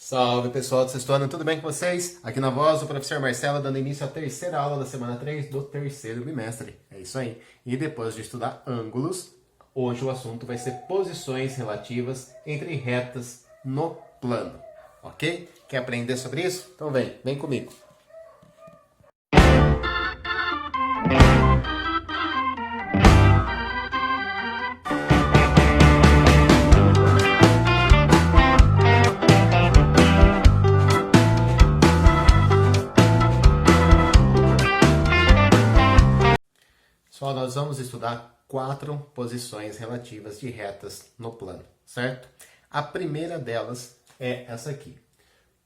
Salve pessoal do sexto ano, tudo bem com vocês? Aqui na voz do professor Marcelo, dando início à terceira aula da semana 3 do terceiro bimestre. É isso aí. E depois de estudar ângulos, hoje o assunto vai ser posições relativas entre retas no plano. Ok? Quer aprender sobre isso? Então vem comigo. Só nós vamos estudar 4 posições relativas de retas no plano, certo? A primeira delas é essa aqui.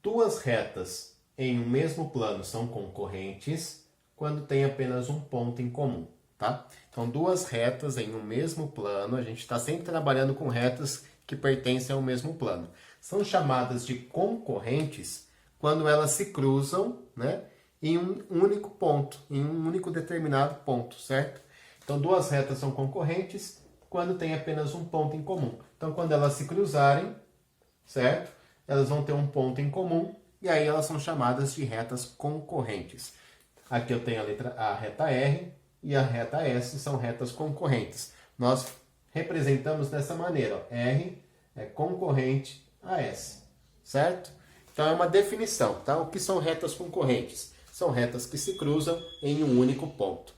Duas retas em um mesmo plano são concorrentes quando tem apenas um ponto em comum, tá? Então, duas retas em um mesmo plano, a gente está sempre trabalhando com retas que pertencem ao mesmo plano. São chamadas de concorrentes quando elas se cruzam, né, em um único ponto, em um único determinado ponto, certo? Então, duas retas são concorrentes quando tem apenas um ponto em comum. Então, quando elas se cruzarem, certo? Elas vão ter um ponto em comum e aí elas são chamadas de retas concorrentes. Aqui eu tenho a reta R e a reta S, são retas concorrentes. Nós representamos dessa maneira, ó. R é concorrente a S, certo? Então é uma definição, tá? O que são retas concorrentes? São retas que se cruzam em um único ponto,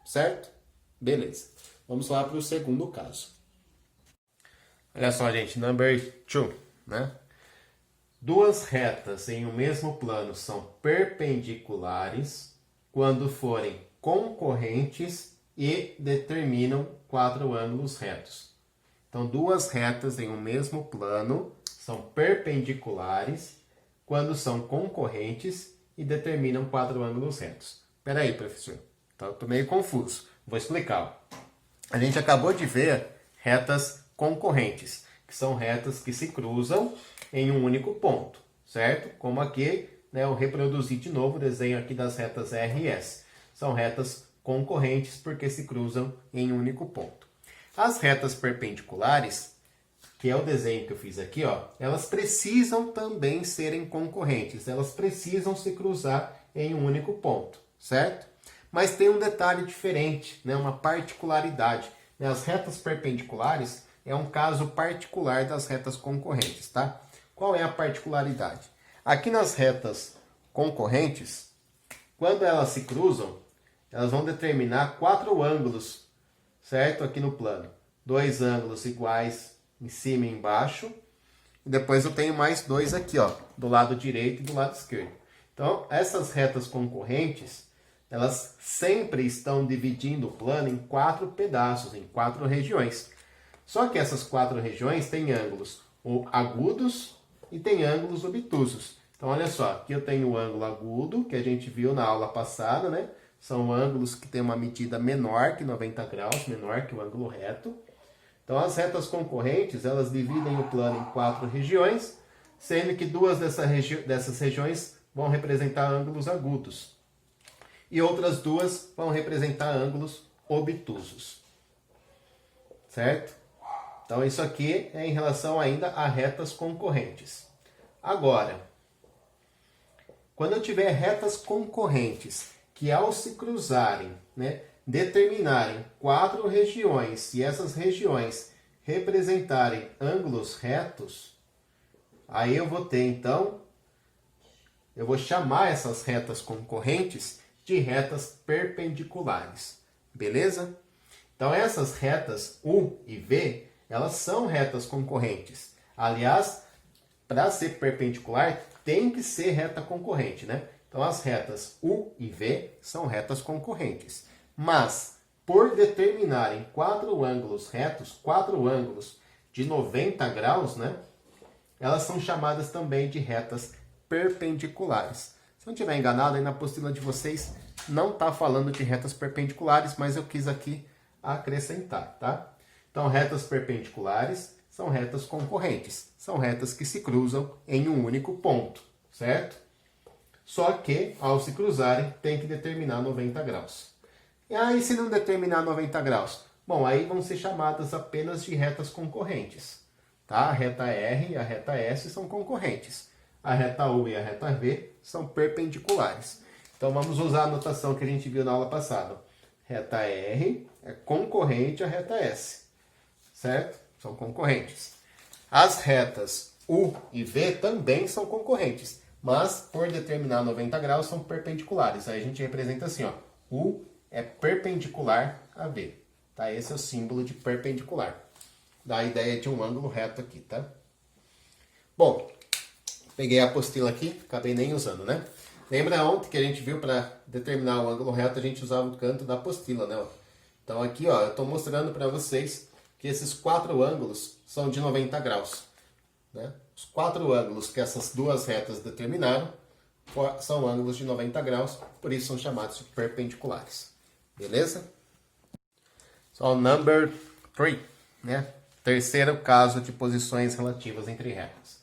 certo? Beleza. Vamos lá para o segundo caso. Olha só, gente, number 2, né? Duas retas em um mesmo plano são perpendiculares quando forem concorrentes e determinam 4 ângulos retos. Então, duas retas em um mesmo plano são perpendiculares quando são concorrentes e determinam 4 ângulos retos. Espera aí, professor. Então, estou meio confuso. Vou explicar. A gente acabou de ver retas concorrentes, que são retas que se cruzam em um único ponto, certo? Como aqui, né, eu reproduzi de novo o desenho aqui das retas R e S. São retas concorrentes porque se cruzam em um único ponto. As retas perpendiculares, que é o desenho que eu fiz aqui, ó, elas precisam também serem concorrentes, elas precisam se cruzar em um único ponto, certo? Mas tem um detalhe diferente, né, uma particularidade. As retas perpendiculares é um caso particular das retas concorrentes, tá? Qual é a particularidade? Aqui nas retas concorrentes, quando elas se cruzam, elas vão determinar 4 ângulos, certo? Aqui no plano. 2 ângulos iguais em cima e embaixo. E depois eu tenho mais 2 aqui, ó, do lado direito e do lado esquerdo. Então, essas retas concorrentes, elas sempre estão dividindo o plano em 4 pedaços, em 4 regiões. Só que essas 4 regiões têm ângulos agudos e têm ângulos obtusos. Então, olha só, aqui eu tenho o ângulo agudo, que a gente viu na aula passada, né? São ângulos que têm uma medida menor que 90 graus, menor que o ângulo reto. Então, as retas concorrentes, elas dividem o plano em 4 regiões, sendo que 2 dessas regiões vão representar ângulos agudos. E outras 2 vão representar ângulos obtusos. Certo? Então, isso aqui é em relação ainda a retas concorrentes. Agora, quando eu tiver retas concorrentes que ao se cruzarem, né, determinarem 4 regiões e essas regiões representarem ângulos retos, aí eu vou ter, então, eu vou chamar essas retas concorrentes de retas perpendiculares. Beleza? Então, essas retas U e V, elas são retas concorrentes. Aliás, para ser perpendicular, tem que ser reta concorrente, né? Então, as retas U e V são retas concorrentes. Mas, por determinarem 4 ângulos retos, 4 ângulos de 90 graus, né? Elas são chamadas também de retas perpendiculares. Se não estiver enganado, aí na apostila de vocês não está falando de retas perpendiculares, mas eu quis aqui acrescentar, tá? Então, retas perpendiculares são retas concorrentes. São retas que se cruzam em um único ponto, certo? Só que, ao se cruzarem, tem que determinar 90 graus. E aí, se não determinar 90 graus? Bom, aí vão ser chamadas apenas de retas concorrentes, tá? A reta R e a reta S são concorrentes. a reta U e a reta V são perpendiculares. Então vamos usar a notação que a gente viu na aula passada. Reta R é concorrente à reta S, certo? São concorrentes. As retas U e V também são concorrentes, mas por determinar 90 graus são perpendiculares. Aí a gente representa assim, ó, U é perpendicular a V. Tá? Esse é o símbolo de perpendicular. Dá a ideia de um ângulo reto aqui, tá? Bom, peguei a apostila aqui, acabei nem usando, né? Lembra ontem que a gente viu para determinar o ângulo reto, a gente usava o canto da apostila, né? Então aqui, ó, eu estou mostrando para vocês que esses 4 ângulos são de 90 graus. Né? Os 4 ângulos que essas duas retas determinaram são ângulos de 90 graus, por isso são chamados de perpendiculares. Beleza? So, number 3, né? Terceiro caso de posições relativas entre retas.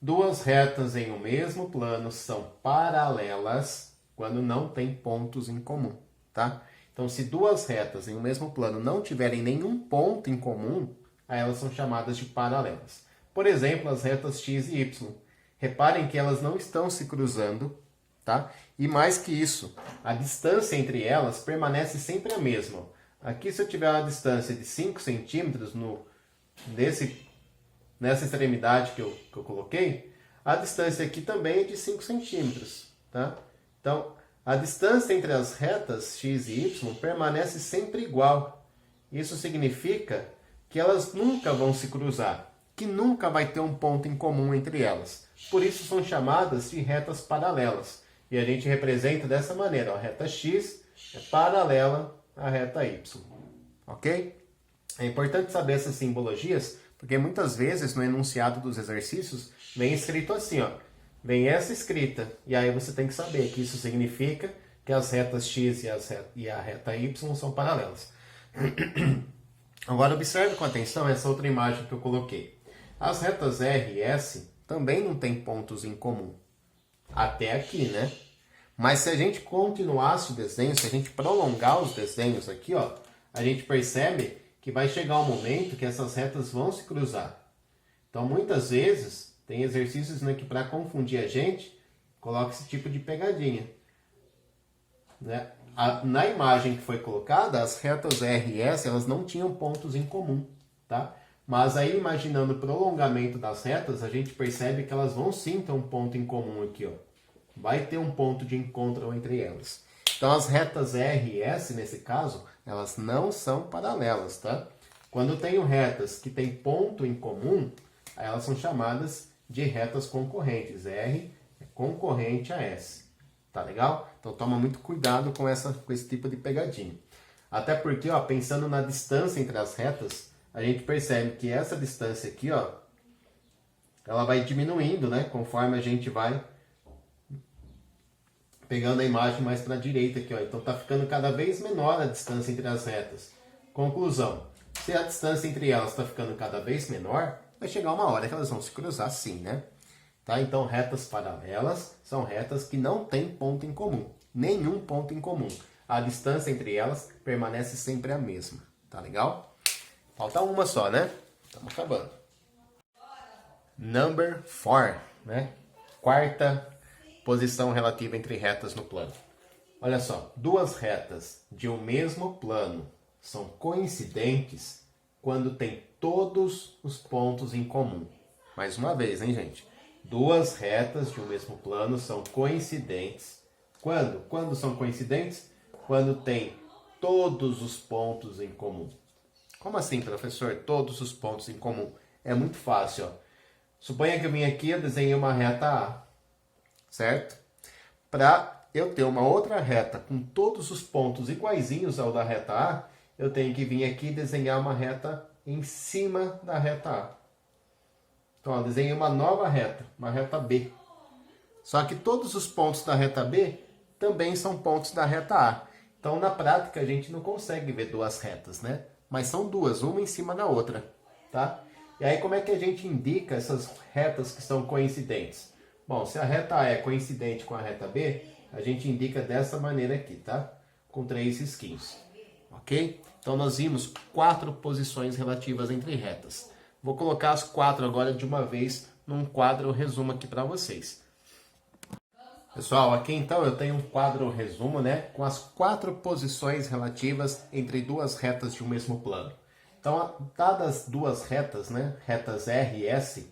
Duas retas em um mesmo plano são paralelas quando não tem pontos em comum, tá? Então, se duas retas em um mesmo plano não tiverem nenhum ponto em comum, aí elas são chamadas de paralelas. Por exemplo, as retas x e y. Reparem que elas não estão se cruzando, tá? E mais que isso, a distância entre elas permanece sempre a mesma. Aqui, se eu tiver uma distância de 5 centímetros nessa extremidade que eu coloquei, a distância aqui também é de 5 centímetros, tá? Então, a distância entre as retas x e y permanece sempre igual. Isso significa que elas nunca vão se cruzar, que nunca vai ter um ponto em comum entre elas. Por isso são chamadas de retas paralelas. E a gente representa dessa maneira, ó, a reta x é paralela à reta y. Ok? É importante saber essas simbologias, porque muitas vezes no enunciado dos exercícios vem escrito assim, ó. Vem essa escrita, e aí você tem que saber que isso significa que as retas x e a reta y são paralelas. Agora observe com atenção essa outra imagem que eu coloquei. As retas R e S também não têm pontos em comum. Até aqui, né? Mas se a gente continuasse o desenho, se a gente prolongar os desenhos aqui, ó, a gente percebe que vai chegar um momento que essas retas vão se cruzar. Então, muitas vezes, tem exercícios, né, que para confundir a gente, coloca esse tipo de pegadinha. Né? Na imagem que foi colocada, as retas R e S elas não tinham pontos em comum. Tá? Mas aí, imaginando o prolongamento das retas, a gente percebe que elas vão sim ter um ponto em comum aqui. Ó. Vai ter um ponto de encontro entre elas. Então, as retas R e S, nesse caso, elas não são paralelas. Tá? Quando eu tenho retas que têm ponto em comum, elas são chamadas de retas concorrentes. R é concorrente a S. Tá legal? Então toma muito cuidado com esse tipo de pegadinha. Até porque, ó, pensando na distância entre as retas, a gente percebe que essa distância aqui, ó, ela vai diminuindo, né? Conforme a gente vai pegando a imagem mais para a direita aqui, ó. Então tá ficando cada vez menor a distância entre as retas. Conclusão. Se a distância entre elas está ficando cada vez menor, vai chegar uma hora que elas vão se cruzar sim, né? Tá? Então, retas paralelas são retas que não têm ponto em comum. Nenhum ponto em comum. A distância entre elas permanece sempre a mesma. Tá legal? Falta uma só, né? Estamos acabando. Number 4, né? Quarta posição relativa entre retas no plano. Olha só, duas retas de um mesmo plano são coincidentes quando tem todos os pontos em comum. Mais uma vez, hein, gente? Duas retas de um mesmo plano são coincidentes. Quando? Quando são coincidentes? Quando tem todos os pontos em comum. Como assim, professor? Todos os pontos em comum. É muito fácil, ó. Suponha que eu vim aqui e desenhei uma reta A, certo? Para eu ter uma outra reta com todos os pontos iguaizinhos ao da reta A, eu tenho que vir aqui e desenhar uma reta em cima da reta A. Então, eu desenhei uma nova reta, uma reta B. Só que todos os pontos da reta B também são pontos da reta A. Então, na prática, a gente não consegue ver duas retas, né? Mas são duas, uma em cima da outra, tá? E aí, como é que a gente indica essas retas que são coincidentes? Bom, se a reta A é coincidente com a reta B, a gente indica dessa maneira aqui, tá? Com 3 risquinhos, ok? Então, nós vimos 4 posições relativas entre retas. Vou colocar as 4 agora de uma vez num quadro resumo aqui para vocês. Pessoal, aqui então eu tenho um quadro resumo, né, com as 4 posições relativas entre duas retas de um mesmo plano. Então, dadas duas retas, né, retas R e S,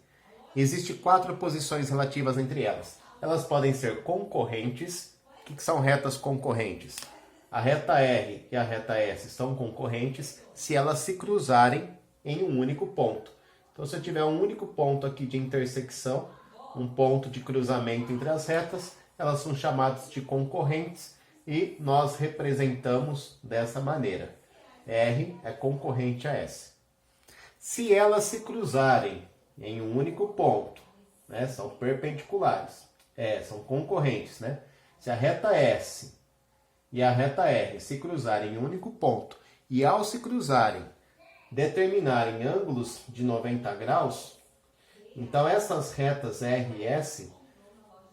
existem 4 posições relativas entre elas. Elas podem ser concorrentes. O que são retas concorrentes? A reta R e a reta S são concorrentes se elas se cruzarem em um único ponto. Então, se eu tiver um único ponto aqui de intersecção, um ponto de cruzamento entre as retas, elas são chamadas de concorrentes e nós representamos dessa maneira. R é concorrente a S. Se elas se cruzarem em um único ponto, né, são perpendiculares, são concorrentes, né? Se a reta S e a reta R se cruzarem em um único ponto e ao se cruzarem determinarem ângulos de 90 graus, então essas retas R e S,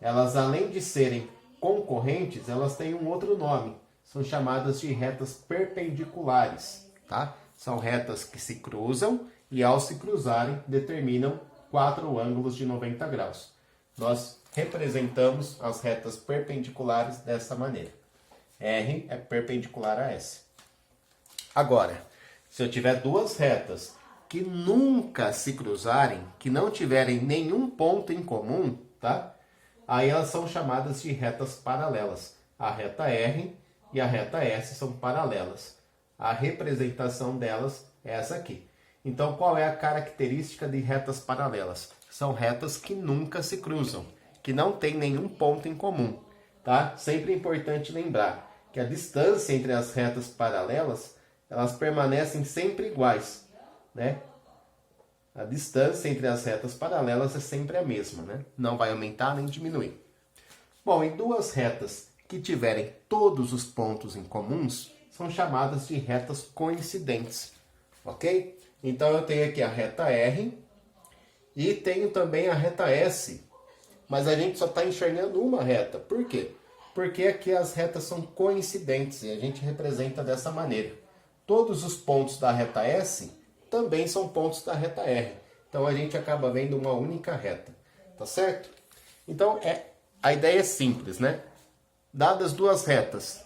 elas além de serem concorrentes, elas têm um outro nome. São chamadas de retas perpendiculares, tá? São retas que se cruzam e ao se cruzarem determinam 4 ângulos de 90 graus. Nós representamos as retas perpendiculares dessa maneira. R é perpendicular a S. Agora, se eu tiver duas retas que nunca se cruzarem, que não tiverem nenhum ponto em comum, tá? Aí elas são chamadas de retas paralelas. A reta R e a reta S são paralelas. A representação delas é essa aqui. Então, qual é a característica de retas paralelas? São retas que nunca se cruzam, que não têm nenhum ponto em comum, tá? Sempre é importante lembrar que a distância entre as retas paralelas, elas permanecem sempre iguais, né? A distância entre as retas paralelas é sempre a mesma, né? Não vai aumentar nem diminuir. Bom, em duas retas que tiverem todos os pontos em comuns, são chamadas de retas coincidentes, ok? Então eu tenho aqui a reta R e tenho também a reta S, mas a gente só está enxergando uma reta. Por quê? Porque aqui as retas são coincidentes e a gente representa dessa maneira. Todos os pontos da reta S também são pontos da reta R. Então a gente acaba vendo uma única reta, tá certo? Então a ideia é simples, né? Dadas duas retas,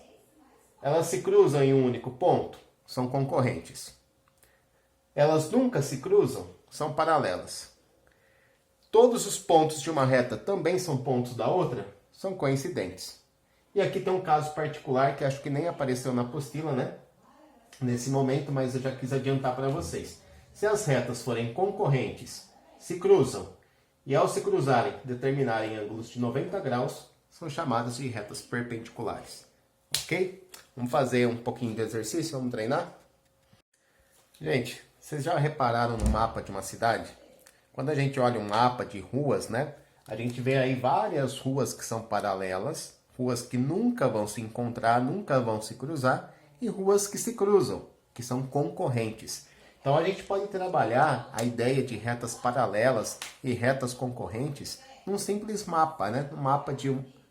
elas se cruzam em um único ponto, são concorrentes. Elas nunca se cruzam, são paralelas. Todos os pontos de uma reta também são pontos da outra, são coincidentes. E aqui tem um caso particular que acho que nem apareceu na apostila, né? Nesse momento, mas eu já quis adiantar para vocês. Se as retas forem concorrentes, se cruzam, e ao se cruzarem determinarem ângulos de 90 graus, são chamadas de retas perpendiculares. Ok? Vamos fazer um pouquinho de exercício, vamos treinar? Gente, vocês já repararam no mapa de uma cidade? Quando a gente olha um mapa de ruas, né? A gente vê aí várias ruas que são paralelas, ruas que nunca vão se encontrar, nunca vão se cruzar, e ruas que se cruzam, que são concorrentes. Então a gente pode trabalhar a ideia de retas paralelas e retas concorrentes num simples mapa, né? Um mapa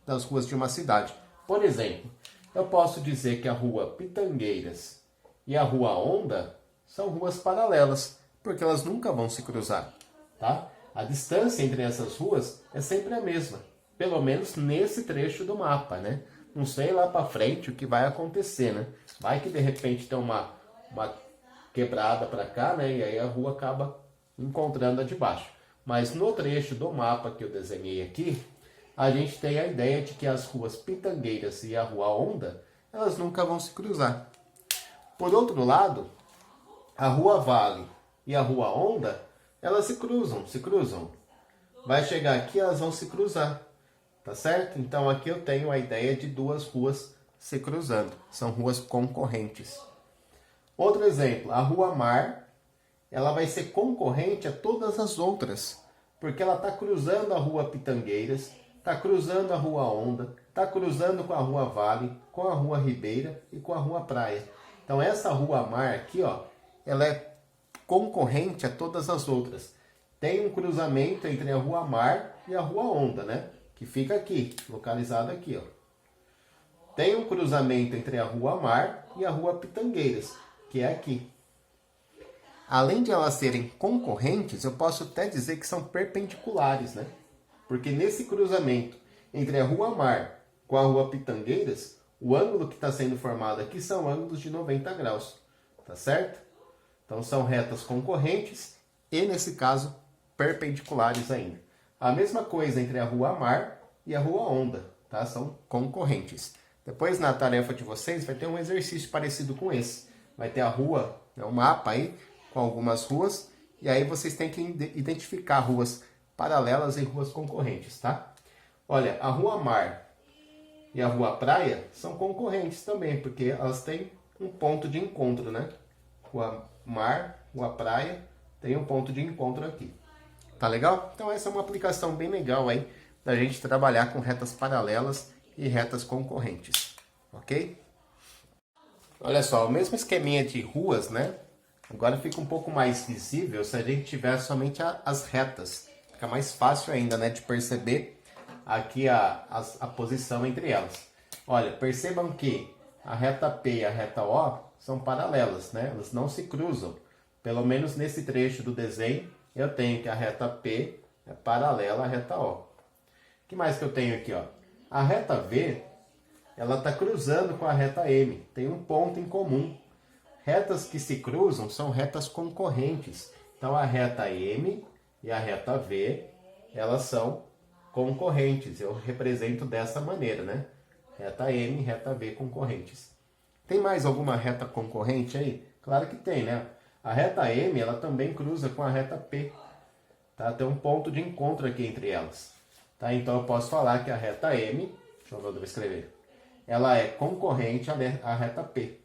das ruas de uma cidade. Por exemplo, eu posso dizer que a rua Pitangueiras e a rua Onda são ruas paralelas, porque elas nunca vão se cruzar, tá? A distância entre essas ruas é sempre a mesma, pelo menos nesse trecho do mapa, né? Não sei lá para frente o que vai acontecer, né? Vai que de repente tem uma quebrada para cá, né? E aí a rua acaba encontrando a de baixo. Mas no trecho do mapa que eu desenhei aqui, a gente tem a ideia de que as ruas Pitangueiras e a rua Onda, elas nunca vão se cruzar. Por outro lado, a rua Vale e a rua Onda, elas se cruzam. Vai chegar aqui, elas vão se cruzar. Tá certo? Então aqui eu tenho a ideia de duas ruas se cruzando. São ruas concorrentes. Outro exemplo, a Rua Mar, ela vai ser concorrente a todas as outras. Porque ela está cruzando a Rua Pitangueiras, está cruzando a Rua Onda, está cruzando com a Rua Vale, com a Rua Ribeira e com a Rua Praia. Então essa Rua Mar aqui, ó, ela é concorrente a todas as outras. Tem um cruzamento entre a Rua Mar e a Rua Onda, né? Que fica aqui, localizado aqui, ó. Tem um cruzamento entre a Rua Mar e a Rua Pitangueiras, que é aqui. além de elas serem concorrentes, eu posso até dizer que são perpendiculares, né? Porque nesse cruzamento entre a Rua Mar com a Rua Pitangueiras, o ângulo que está sendo formado aqui são ângulos de 90 graus, tá certo? Então são retas concorrentes e, nesse caso, perpendiculares ainda. A mesma coisa entre a Rua Mar e a Rua Onda, tá? São concorrentes. Depois, na tarefa de vocês, vai ter um exercício parecido com esse. Vai ter a rua, um mapa aí, com algumas ruas, e aí vocês têm que identificar ruas paralelas e ruas concorrentes, tá? Olha, a Rua Mar e a Rua Praia são concorrentes também, porque elas têm um ponto de encontro, né? Rua Mar, Rua Praia, tem um ponto de encontro aqui. Tá legal? Então essa é uma aplicação bem legal aí da gente trabalhar com retas paralelas e retas concorrentes, ok? Olha só, o mesmo esqueminha de ruas, né? Agora fica um pouco mais visível se a gente tiver somente as retas. Fica mais fácil ainda, né, de perceber aqui a posição entre elas. Olha, percebam que a reta P e a reta O são paralelas, né? Elas não se cruzam. Pelo menos nesse trecho do desenho, eu tenho que a reta P é paralela à reta O. O que mais que eu tenho aqui, ó? A reta V, ela está cruzando com a reta M. Tem um ponto em comum. Retas que se cruzam são retas concorrentes. Então, a reta M e a reta V, elas são concorrentes. Eu represento dessa maneira, né? Reta M e reta V concorrentes. Tem mais alguma reta concorrente aí? Claro que tem, né? A reta M, ela também cruza com a reta P. Tá? Tem um ponto de encontro aqui entre elas. Tá? Então, eu posso falar que a reta M, deixa eu ver onde eu vou escrever, ela é concorrente à reta P.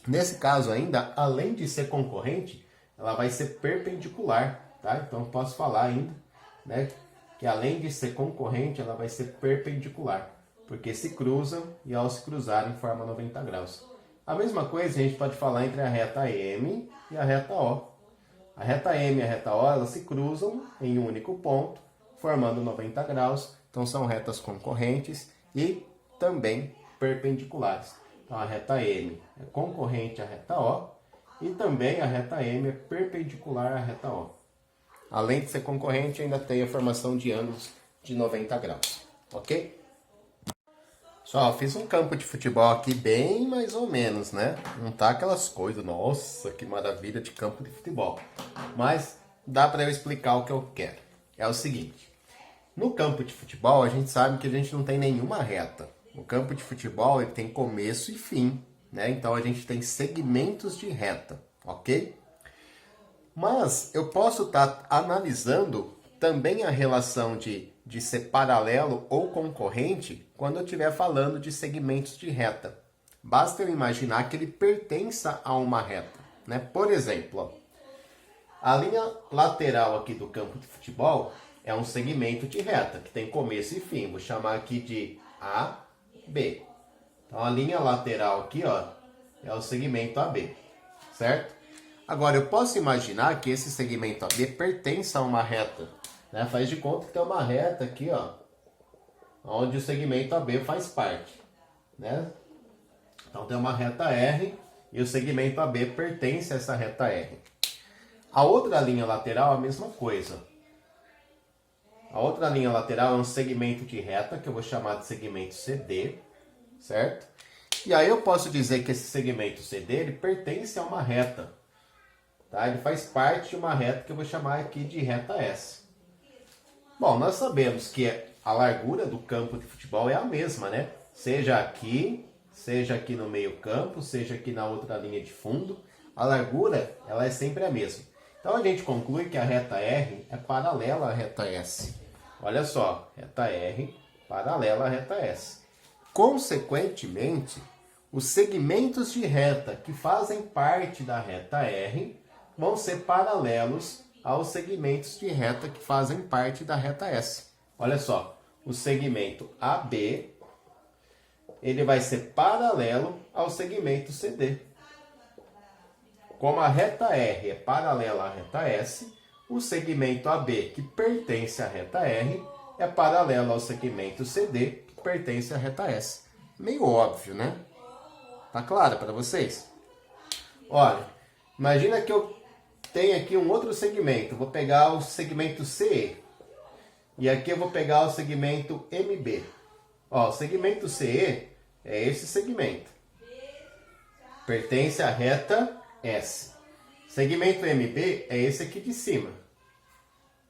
Nesse caso ainda, além de ser concorrente, ela vai ser perpendicular, tá? Então eu posso falar ainda, né, que além de ser concorrente, ela vai ser perpendicular, porque se cruzam e ao se cruzarem formam 90 graus. A mesma coisa a gente pode falar entre a reta M e a reta O. A reta M e a reta O, elas se cruzam em um único ponto, formando 90 graus, então são retas concorrentes e também perpendiculares. Então, a reta M é concorrente à reta O e também a reta M é perpendicular à reta O. Além de ser concorrente, ainda tem a formação de ângulos de 90 graus, ok? Só, fiz um campo de futebol aqui bem mais ou menos, né? Não tá aquelas coisas, nossa, que maravilha de campo de futebol. Mas dá para eu explicar o que eu quero. É o seguinte, no campo de futebol a gente sabe que a gente não tem nenhuma reta. O campo de futebol ele tem começo e fim, né? Então a gente tem segmentos de reta, ok? Mas eu posso estar analisando também a relação de ser paralelo ou concorrente quando eu estiver falando de segmentos de reta. Basta eu imaginar que ele pertença a uma reta, né? Por exemplo, ó, a linha lateral aqui do campo de futebol é um segmento de reta que tem começo e fim. Vou chamar aqui de A, B. Então a linha lateral aqui, ó, é o segmento AB, certo? Agora eu posso imaginar que esse segmento AB pertence a uma reta, né? Faz de conta que tem uma reta aqui, ó, onde o segmento AB faz parte, né? Então tem uma reta R e o segmento AB pertence a essa reta R. A outra linha lateral é a mesma coisa. A outra linha lateral é um segmento de reta, que eu vou chamar de segmento CD, certo? E aí eu posso dizer que esse segmento CD ele pertence a uma reta, tá? Ele faz parte de uma reta que eu vou chamar aqui de reta S. Bom, nós sabemos que a largura do campo de futebol é a mesma, né? Seja aqui no meio campo, seja aqui na outra linha de fundo, a largura ela é sempre a mesma. Então a gente conclui que a reta R é paralela à reta S. Olha só, reta R paralela à reta S. Consequentemente, os segmentos de reta que fazem parte da reta R vão ser paralelos aos segmentos de reta que fazem parte da reta S. Olha só, o segmento AB ele vai ser paralelo ao segmento CD. Como a reta R é paralela à reta S, o segmento AB, que pertence à reta R, é paralelo ao segmento CD, que pertence à reta S. Meio óbvio, né? Tá claro para vocês? Olha, imagina que eu tem aqui um outro segmento. Vou pegar o segmento CE. E aqui eu vou pegar o segmento MB. Ó, o segmento CE é esse segmento. Pertence à reta S. Segmento MB é esse aqui de cima.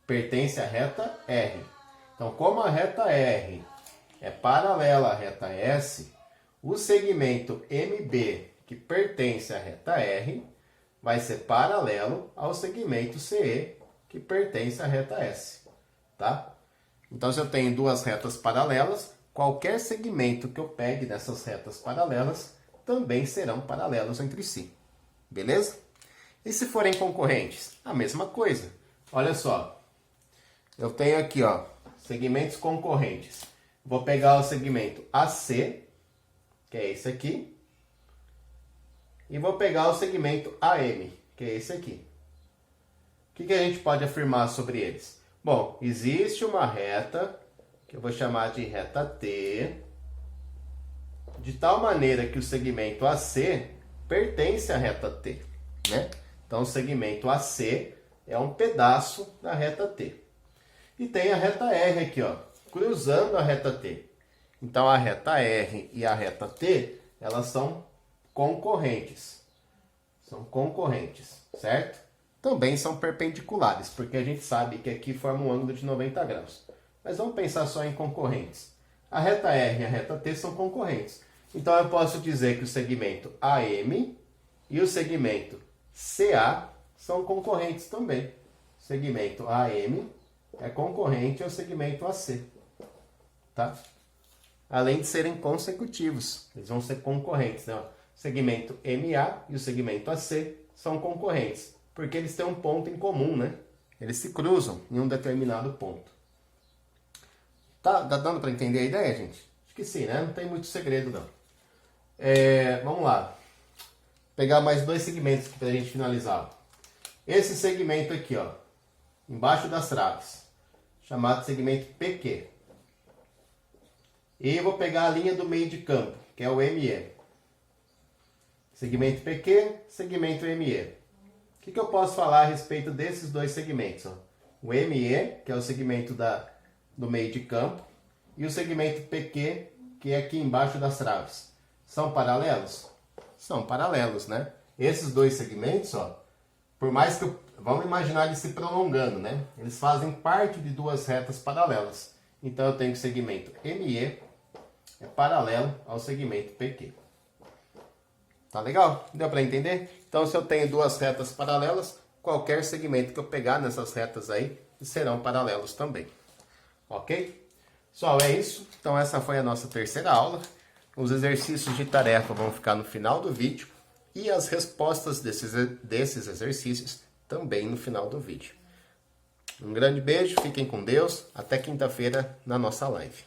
Pertence à reta R. Então, como a reta R é paralela à reta S, o segmento MB, que pertence à reta R, vai ser paralelo ao segmento CE, que pertence à reta S. Tá? Então, se eu tenho duas retas paralelas, qualquer segmento que eu pegue dessas retas paralelas também serão paralelos entre si. Beleza? E se forem concorrentes? A mesma coisa. Olha só. Eu tenho aqui, ó, segmentos concorrentes. Vou pegar o segmento AC, que é esse aqui. E vou pegar o segmento AM, que é esse aqui. O que a gente pode afirmar sobre eles? Bom, existe uma reta, que eu vou chamar de reta T, de tal maneira que o segmento AC pertence à reta T, né? Então, o segmento AC é um pedaço da reta T. E tem a reta R aqui, ó, cruzando a reta T. Então, a reta R e a reta T, elas são concorrentes. São concorrentes, certo? Também são perpendiculares, porque a gente sabe que aqui forma um ângulo de 90 graus. Mas vamos pensar só em concorrentes. A reta R e a reta T são concorrentes. Então, eu posso dizer que o segmento AM e o segmento CA são concorrentes também. O segmento AM é concorrente ao segmento AC. Tá? Além de serem consecutivos, eles vão ser concorrentes. Né? O segmento MA e o segmento AC são concorrentes, porque eles têm um ponto em comum, né? Eles se cruzam em um determinado ponto. Tá dando para entender a ideia, gente? Acho que sim, né? Não tem muito segredo, não. Vamos lá. Pegar mais dois segmentos para a gente finalizar. Esse segmento aqui, ó, embaixo das traves, chamado segmento PQ. E eu vou pegar a linha do meio de campo, que é o ME. Segmento PQ, segmento ME. O que eu posso falar a respeito desses dois segmentos? Ó? O ME, que é o segmento do meio de campo, e o segmento PQ, que é aqui embaixo das traves. São paralelos? São paralelos, né? Esses dois segmentos, ó, por mais que vamos imaginar eles se prolongando, né? Eles fazem parte de duas retas paralelas. Então eu tenho que o segmento ME é paralelo ao segmento PQ. Tá legal? Deu para entender? Então, se eu tenho duas retas paralelas, qualquer segmento que eu pegar nessas retas aí serão paralelos também. Ok? Pessoal, é isso. Então, essa foi a nossa terceira aula. Os exercícios de tarefa vão ficar no final do vídeo e as respostas desses exercícios também no final do vídeo. Um grande beijo, fiquem com Deus. Até quinta-feira na nossa live.